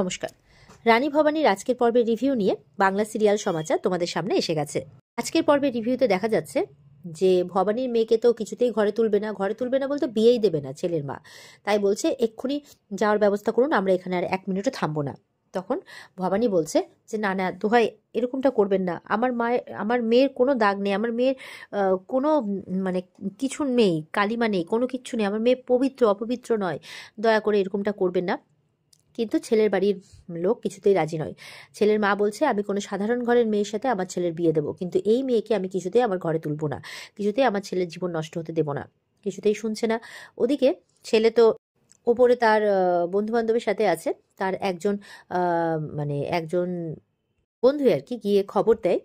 নমস্কার। রানী ভবানীর আজকের পর্বের রিভিউ নিয়ে বাংলা সিরিয়াল সমাচার তোমাদের সামনে এসে গেছে। আজকের পর্বের রিভিউতে দেখা যাচ্ছে যে ভবানীর মেয়েকে তো কিছুতেই ঘরে তুলবে না বলতে বিয়েই দেবে না ছেলের মা। তাই বলছে এক্ষুনি যাওয়ার ব্যবস্থা করুন, আমরা এখানে আর 1 মিনিটও থামবো না। তখন ভবানী বলছে যে না না দোহাই, এরকমটা করবেন না। আমার মেয়ের কোনো দাগ নেই, আমার মেয়ের কোনো মানে কিছু নেই, কালিমা নেই, কোনো কিচ্ছু নেই, আমার মেয়ে পবিত্র অপবিত্র নয়, দয়া করে এরকমটা করবেন না। কিন্তু ছেলের বাড়ির লোক কিছুতেই রাজি নয়। ছেলের মা বলছে আমি কোনো সাধারণ ঘরের মেয়ের সাথে আমার ছেলের বিয়ে দেবো, কিন্তু এই মেয়েকে আমি কিছুতেই আমার ঘরে তুলবো না, কিছুতেই আমার ছেলের জীবন নষ্ট হতে দেবো না। কিছুতেই শুনছে না। ওদিকে ছেলে তো ওপরে তার বন্ধু বান্ধবের সাথে আছে, তার একজন বন্ধু আর কি গিয়ে খবর দেয়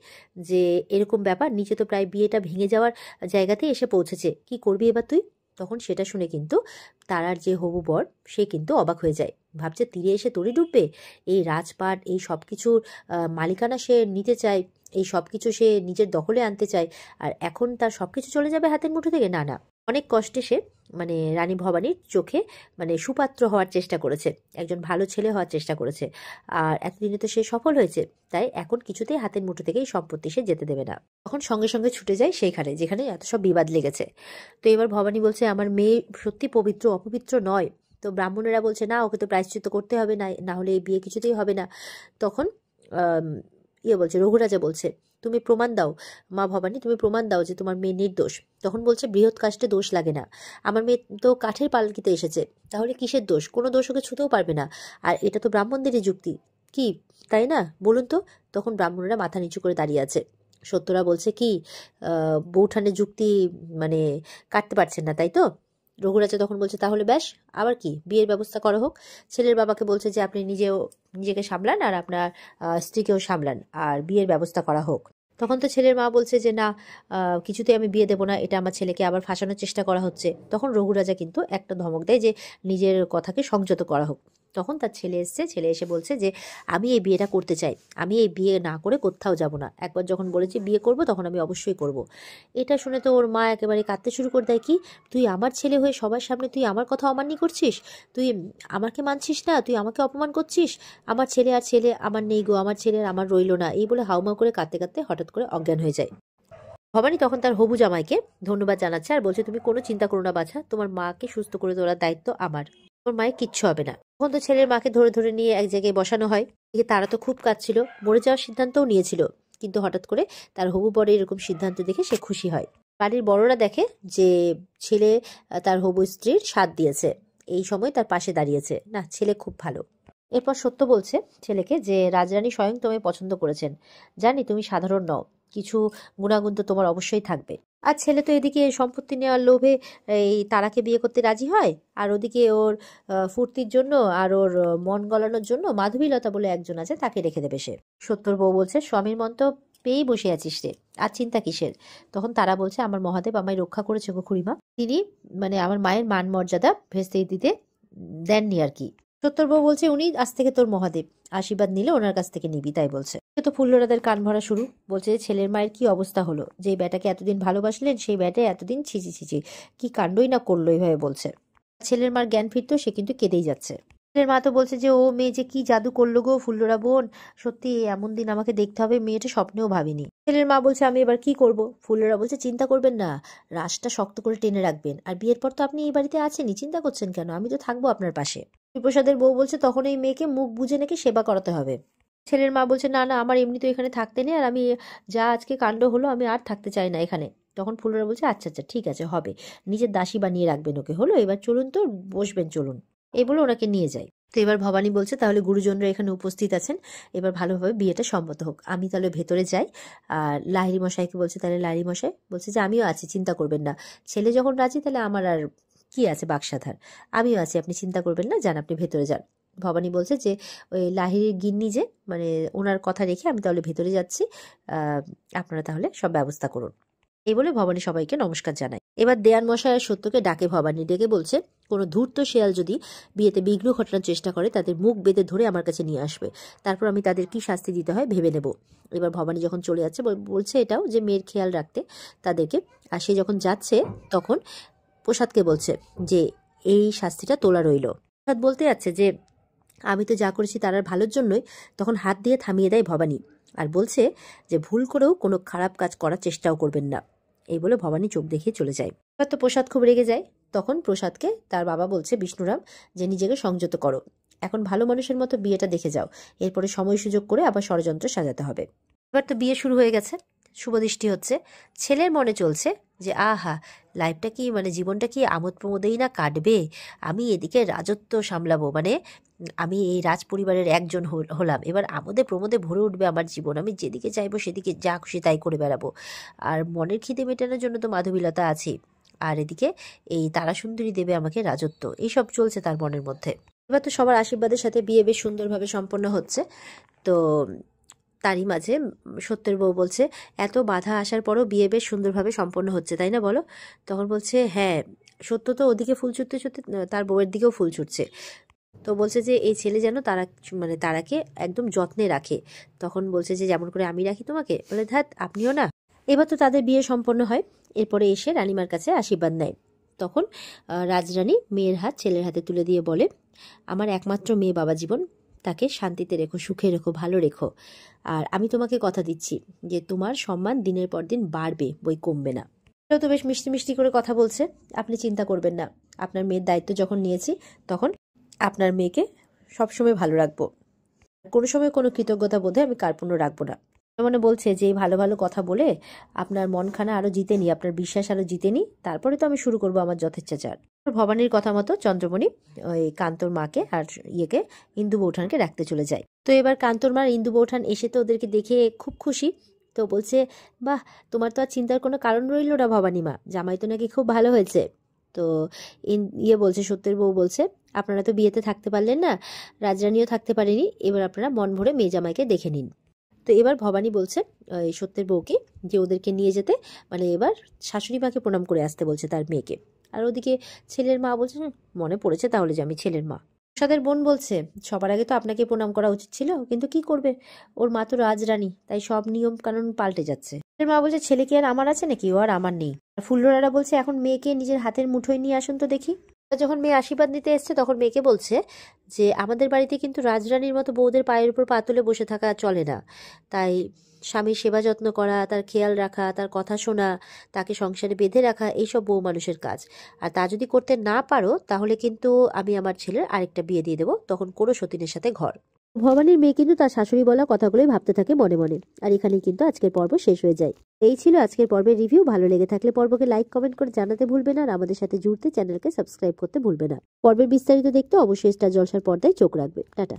যে এরকম ব্যাপার, নিচে তো প্রায় বিয়েটা ভেঙে যাওয়ার জায়গাতে এসে পৌঁছেছে, কি করবি এবার তুই? তখন সেটা শুনে কিন্তু তারার যে হবু বর সে কিন্তু অবাক হয়ে যায়, ভাবছে তীরে এসে তরি ডুববে, এই রাজপাট এই সব কিছুর মালিকানা সে নিতে চায়, এই সব কিছু সে নিজের দখলে আনতে চায়, আর এখন তার সব কিছু চলে যাবে হাতের মুঠো থেকে। না না, অনেক কষ্টে সে রানী ভবানীর চোখে সুপাত্র হওয়ার চেষ্টা করেছে, একজন ভালো ছেলে হওয়ার চেষ্টা করেছে, আর এতদিনে তো সে সফল হয়েছে। তাই এখন কিছুতেই হাতের মুঠো থেকে এই সম্পত্তি সে যেতে দেবে না। তখন সঙ্গে সঙ্গে ছুটে যায় সেইখানে যেখানে এত সব বিবাদ লেগেছে। তো এবার ভবানী বলছে আমার মেয়ে সত্যি পবিত্র অপবিত্র নয়। তো ব্রাহ্মণেরা বলছে না, ওকে তো প্রায়শ্চিত্ত করতে হবে, না না হলে এই বিয়ে কিছুতেই হবে না। তখন রঘুরাজা বলছে তুমি প্রমাণ দাও মা ভবানী, তুমি প্রমাণ দাও যে তোমার মেয়ে নির্দোষ। তখন বলছে বৃহৎ কাষ্টে দোষ লাগে না, আমার মেয়ে তো কাঠের পালকিতে এসেছে, তাহলে কিসের দোষ? কোনো দোষ ওকে ছুতেও পারবে না, আর এটা তো ব্রাহ্মণদেরই যুক্তি, কি তাই না বলুন তো? তখন ব্রাহ্মণরা মাথা নিচু করে দাঁড়িয়ে আছে। সত্যরা বলছে কি বৌঠানের যুক্তি কাটতে পারছেন না তাই তো? রঘুরাজা তখন বলছে তাহলে ব্যাস, আবার কি, বিয়ের ব্যবস্থা করা হোক। ছেলের বাবাকে বলছে যে আপনি নিজেকে সামলান আর আপনার স্ত্রীকেও সামলান, আর বিয়ের ব্যবস্থা করা হোক। তখন তো ছেলের মা বলছে যে না, কিছুতেই আমি বিয়ে দেবো না, এটা আমার ছেলেকে আবার ফাঁসানোর চেষ্টা করা হচ্ছে। তখন রঘুরাজা কিন্তু একটা ধমক দেয় যে নিজের কথাকে সংযত করা হোক। তখন তার ছেলে এসে বলছে যে আমি এই বিয়েটা করতে চাই, আমি এই বিয়ে না করে কোথাও যাব না, একবার যখন বলেছি বিয়ে করব তখন আমি অবশ্যই করব। এটা শুনে তো ওর মা একেবারে কাঁদতে শুরু করে দেয়, কি তুই আমার ছেলে হয়ে সবার সামনে তুই আমার কথা অমান্য করছিস, তুই আমাকে মানছিস না, তুই আমাকে অপমান করছিস, আমার ছেলে আমার নেই গো, আমার ছেলে আর আমার রইলো না, এই বলে হাউমাউ করে কাঁদতে কাঁদতে হঠাৎ করে অজ্ঞান হয়ে যায়। ভবানী তখন তার হবু জামাইকে ধন্যবাদ জানাচ্ছে আর বলছে তুমি কোনো চিন্তা করো না বাছা, তোমার মাকে সুস্থ করে তোলার দায়িত্ব আমার, তোমার মায়ের কিচ্ছু হবে না। তখন তো ছেলের মাকে ধরে ধরে নিয়ে এক জায়গায় বসানো হয়। এদিকে তারা তো খুব কাঁদছিল, মরে যাওয়ার সিদ্ধান্তও নিয়েছিল, কিন্তু হঠাৎ করে তার হবু বরে এরকম সিদ্ধান্ত দেখে সে খুশি হয়। বাড়ির বড়রা দেখে যে ছেলে তার হবু স্ত্রীর সাথ দিয়েছে, এই সময় তার পাশে দাঁড়িয়েছে, না ছেলে খুব ভালো। এরপর সত্য বলছে ছেলেকে যে রাজরানী স্বয়ং তোমায় পছন্দ করেছেন, জানি তুমি সাধারণ নও, কিছু গুণাগুণ তো তোমার অবশ্যই থাকবে। আর ছেলে তো এদিকে সম্পত্তি নেওয়ার লোভে এই তারাকে বিয়ে করতে রাজি হয়, আর ওদিকে ওর ফুর্তির জন্য আর ওর মন গলানোর জন্য মাধবীলতা বলে একজন আছে, তাকে রেখে দেবে সে। সত্যর বউ বলছে স্বামীর মন তো পেয়েই বসে আছিস রে, আর চিন্তা কিসের? তখন তারা বলছে আমার মহাদেব আমায় রক্ষা করেছে গো খুড়িমা, তিনি আমার মায়ের মান মর্যাদা ভেস্তে দিতে দেননি আর কি। সত্যর বউ বলছে উনি আজ থেকে তোর মহাদেব, আশীর্বাদ নিলে ওনার কাছ থেকে নিবি, তাই বলছে। তো ফুল্লরাদের কান ভরা শুরু, বলছে ছেলের মায়ের কি অবস্থা হলো, যে ব্যাটাকে এতদিন ভালোবাসলেন সেই ব্যাটে এতদিন ছিচি ছিচি, কি কাণ্ডই না করলো, এইভাবে বলছে। ছেলের মার জ্ঞান ফিরতো, সে কিন্তু কেঁদেই যাচ্ছে। ছেলের মা তো বলছে যে ও মেয়ে যে কি জাদু করলো গো ফুল্লরা বোন, সত্যি এমন দিন আমাকে দেখতে হবে, মেয়েটা স্বপ্নেও ভাবিনি। ছেলের মা বলছে আমি এবার কি করব? ফুল্লরা বলছে চিন্তা করবেন না, রাশটা শক্ত করে টেনে রাখবেন, আর বিয়ের পর তো আপনি এই বাড়িতে আছেনই, চিন্তা করছেন কেন, আমি তো থাকবো আপনার পাশে। বিপ্রসাদের বউ বলছে তখন এই মেয়েকে মুখ বুজে নাকি সেবা করাতে হবে। ছেলের মা বলছে না না, আমার এমনি তো এখানে থাকতে নেই, আর আমি যা আজকে কাণ্ড হলো আমি আর থাকতে চাই না এখানে। তখন ফুলরা বলছে আচ্ছা আচ্ছা ঠিক আছে, হবে, নিজের দাসী বানিয়ে রাখবেন ওকে, হলো এবার চলুন তো, বসবেন চলুন, এই বলে ওনাকে নিয়ে যায়। তো এবার ভবানী বলছে তাহলে গুরুজনরা এখানে উপস্থিত আছেন, এবার ভালোভাবে বিয়েটা সম্মত হোক, আমি তাহলে ভেতরে যাই। আর লাহিড়ী মশাইকে বলছে তাহলে লাহিড়ী মশাই বলছে যে আমিও আছি, চিন্তা করবেন না, ছেলে যখন রাজি তাহলে আমার আর কি আছে বাকসাধার, আমিও আছি, আপনি চিন্তা করবেন না, যান আপনি ভেতরে যান। ভবানী বলছে যে ওই লাহিড়ীর গিন্নি যে ওনার কথা রেখে আমি তাহলে ভেতরে যাচ্ছি, আপনারা তাহলে সব ব্যবস্থা করুন। এই বলে ভবানী সবাইকে নমস্কার জানায়। এবার দেয়ান মশাই আর সত্যকে ডাকে ভবানী, ডেকে বলছে কোনো ধূর্ত শেয়াল যদি বিয়েতে বিঘ্ন ঘটানোর চেষ্টা করে তাদের মুখ বেঁধে ধরে আমার কাছে নিয়ে আসবে, তারপর আমি তাদের কি শাস্তি দিতে হয় ভেবে নেব। এবার ভবানী যখন চলে যাচ্ছে বলছে এটাও যে মেয়ের খেয়াল রাখতে তাদেরকে, আর সে যখন যাচ্ছে তখন প্রসাদকে বলছে যে এই শাস্তিটা তোলা রইল। প্রসাদ বলতে যাচ্ছে যে আমি তো যা করেছি তার ভালোর জন্যই। তখন হাত দিয়ে থামিয়ে দেয় ভবানী আর বলছে যে ভুল করেও কোনো খারাপ কাজ করার চেষ্টাও করবেন না। এই বলে ভবানী চোখ দেখিয়ে চলে যায়। এবার তো প্রসাদ খুব রেগে যায়। তখন প্রসাদকে তার বাবা বলছে বিষ্ণুরাম যে নিজেকে সংযত করো, এখন ভালো মানুষের মতো বিয়েটা দেখে যাও, এরপরে সময় সুযোগ করে আবার ষড়যন্ত্র সাজাতে হবে। এবার তো বিয়ে শুরু হয়ে গেছে, শুভদৃষ্টি হচ্ছে। ছেলের মনে চলছে যে আহা, লাইফটা কি মানে জীবনটা কি আমোদ প্রমোদেই না কাটবে, আমি এদিকে রাজত্ব সামলাবো, মানে আমি এই রাজ পরিবারের একজন হলাম, এবার আমোদে প্রমোদে ভরে উঠবে আমার জীবন, আমি যেদিকে চাইবো সেদিকে যা খুশি তাই করে বেড়াবো। আর মনের খিদে মেটানোর জন্য তো মাধবীলতা আছেই, আর এদিকে এই তারাসুন্দরী দেবে আমাকে রাজত্ব, এইসব চলছে তার মনের মধ্যে। এবার তো সবার আশীর্বাদের সাথে বিয়ে বেশ সুন্দরভাবে সম্পন্ন হচ্ছে। তো তারই মাঝে সত্যের বউ বলছে এত বাধা আসার পরও বিয়ে বেশ সুন্দরভাবে সম্পন্ন হচ্ছে, তাই না বলো? তখন বলছে হ্যাঁ, সত্য তো ওদিকে ফুল ছুটতে ছুটতে তার বউয়ের দিকেও ফুল ছুটছে। তো বলছে যে এই ছেলে যেন তারা মানে তারাকে একদম যত্নে রাখে। তখন বলছে যে যেমন করে আমি রাখি তোমাকে, বলে ধ্যাত আপনিও না। এবার তো তাদের বিয়ে সম্পন্ন হয়। এরপরে এসে রানীমার কাছে আশীর্বাদ নেয়। তখন রাজরানী মেয়ের হাত ছেলের হাতে তুলে দিয়ে বলে, আমার একমাত্র মেয়ে বাবা জীবন, তাকে শান্তিতে রেখো, সুখে রেখো, ভালো রেখো। আর আমি তোমাকে কথা দিচ্ছি যে তোমার সম্মান দিনের পর দিন বাড়বে, বই কমবে না। এটাও তো বেশ মিষ্টি মিষ্টি করে কথা বলছে। আপনি চিন্তা করবেন না, আপনার মেয়ের দায়িত্ব যখন নিয়েছি তখন আপনার মেয়েকে সবসময় ভালো রাখবো, কোনো সময় কোনো কৃতজ্ঞতা বোধে আমি কার্পণ্য রাখবো না। মানে বলছে যে এই ভালো ভালো কথা বলে আপনার মনখানা আরো জিতে নি, আপনার বিশ্বাস আরো জিতে নি, তারপরে তো আমি শুরু করবো আমার যথেচ্ছাচার। ভবানীর কথা মতো চন্দ্রমণি ওই কান্তর মাকে আর ইয়েকে ইন্দু বৌঠানকে রাখতে চলে যায়। তো এবার কান্তর মার ইন্দু বৌঠান এসে তো ওদেরকে দেখে খুব খুশি। তো বলছে বাহ, তোমার তো আর চিন্তার কোনো কারণ রইল না ভবানী মা, জামাই তো নাকি খুব ভালো হয়েছে। তো ইয়ে বলছে, সত্যের বউ বলছে আপনারা তো বিয়েতে থাকতে পারলেন না, রাজরানীও থাকতে পারেনি, এবার আপনারা মন ভরে মেয়ে জামাইকে দেখে নিন। তো এবার ভবানী বলছে সত্যের বউকে যে ওদেরকে নিয়ে যেতে, মানে এবার শাশুড়ি মাকে প্রণাম করে আসতে বলছে তার মেয়েকে। আর ওদিকে ছেলের মা বলছে মনে পড়েছে তাহলে যে আমি ছেলের মা। প্রসাদের বোন বলছে সবার আগে তো আপনাকে প্রণাম করা উচিত ছিল, কিন্তু কি করবে, ওর মা তো রাজরানী, তাই সব নিয়ম কানুন পাল্টে যাচ্ছে। ছেলের মা বলছে ছেলে কি আর আমার আছে নাকি, ও আর আমার নেই। ফুল্লরারা বলছে এখন মেয়েকে নিজের হাতের মুঠোয় নিয়ে আসুন তো দেখি। যখন মেয়ে আশীর্বাদ নিতে এসছে তখন মেয়েকে বলছে যে আমাদের বাড়িতে কিন্তু রাজরানীর মতো বউদের পায়ের উপর পা তুলে বসে থাকা চলে না, তাই স্বামীর সেবা যত্ন করা, তার খেয়াল রাখা, তার কথা শোনা, তাকে সংসারে বেঁধে রাখা, এইসব বউ মানুষের কাজ। আর তা যদি করতে না পারো তাহলে কিন্তু আমি আমার ছেলের আরেকটা বিয়ে দিয়ে দেবো, তখন কোনো সতীনের সাথে ঘর। ভবানীর মেয়ে কিন্তু তার শাশুড়ি বলা কথাগুলোই ভাবতে থাকে মনে মনে। আর এখানেই কিন্তু আজকের পর্ব শেষ হয়ে যায়। এই ছিল আজকের পর্বের রিভিউ। ভালো লেগে থাকলে পর্বকে লাইক কমেন্ট করে জানাতে ভুলবে না, আর আমাদের সাথে জুড়তে চ্যানেলকে সাবস্ক্রাইব করতে ভুলবে না। পর্বের বিস্তারিত দেখতে অবশ্যই স্টার জলসার পর্দায় চোখ রাখবে। টাটা।